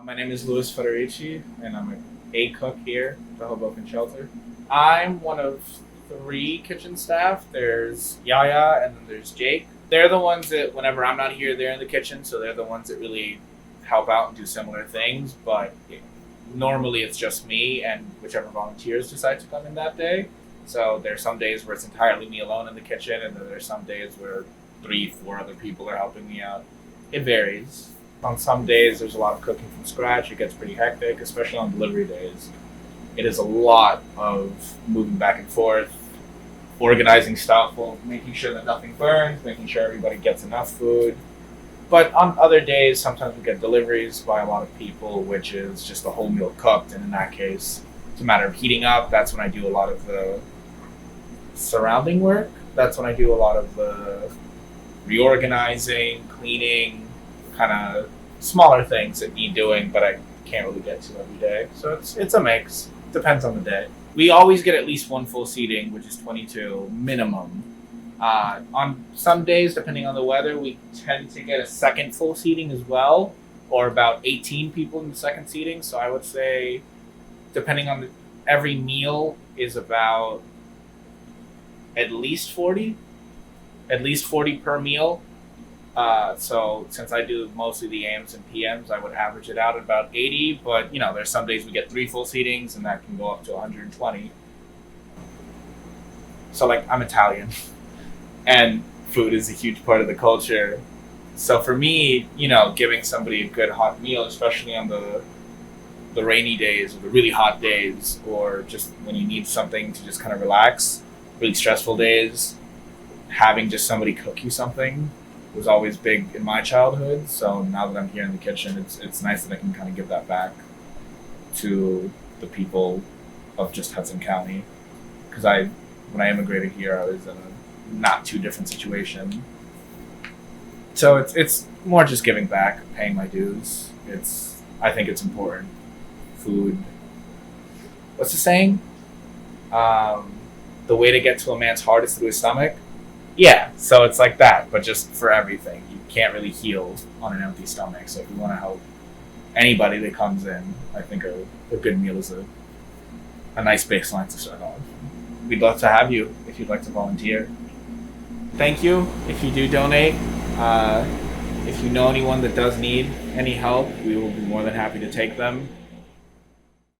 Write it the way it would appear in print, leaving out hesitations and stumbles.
My name is Louis Federici, and I'm a cook here at the Hoboken Shelter. I'm one of three kitchen staff. There's Yaya, and then there's Jake. They're the ones that, whenever I'm not here, they're in the kitchen, so they're the ones that really help out and do similar things. But normally it's just me and whichever volunteers decide to come in that day. So there's some days where it's entirely me alone in the kitchen, and then there's some days where 3, 4 other people are helping me out. It varies. On some days, there's a lot of cooking from scratch. It gets pretty hectic, especially on delivery days. It is a lot of moving back and forth, organizing stuff, making sure that nothing burns, making sure everybody gets enough food. But on other days, sometimes we get deliveries by a lot of people, which is just the whole meal cooked. And in that case, it's a matter of heating up. That's when I do a lot of the surrounding work. That's when I do a lot of the reorganizing, cleaning, kind of smaller things that need doing, but I can't really get to every day. So it's a mix. Depends on the day. We always get at least one full seating, which is 22 minimum. On some days, depending on the weather, we tend to get a second full seating as well, or about 18 people in the second seating. So I would say, depending on every meal is about at least 40 per meal. So since I do mostly the AMs and PMs, I would average it out at about 80, but there's some days we get 3 full seatings and that can go up to 120. So I'm Italian and food is a huge part of the culture. So for me, giving somebody a good hot meal, especially on the rainy days or the really hot days, or just when you need something to just kind of relax, really stressful days, having just somebody cook you something was always big in my childhood. So now that I'm here in the kitchen, it's nice that I can kind of give that back to the people of just Hudson County. Because when I immigrated here, I was in a not too different situation. So it's more just giving back, paying my dues. I think it's important. Food. What's the saying? The way to get to a man's heart is through his stomach. Yeah, so it's like that, but just for everything. You can't really heal on an empty stomach. So if you want to help anybody that comes in, I think a good meal is a nice baseline to start off. We'd love to have you if you'd like to volunteer. Thank you if you do donate. If you know anyone that does need any help, we will be more than happy to take them.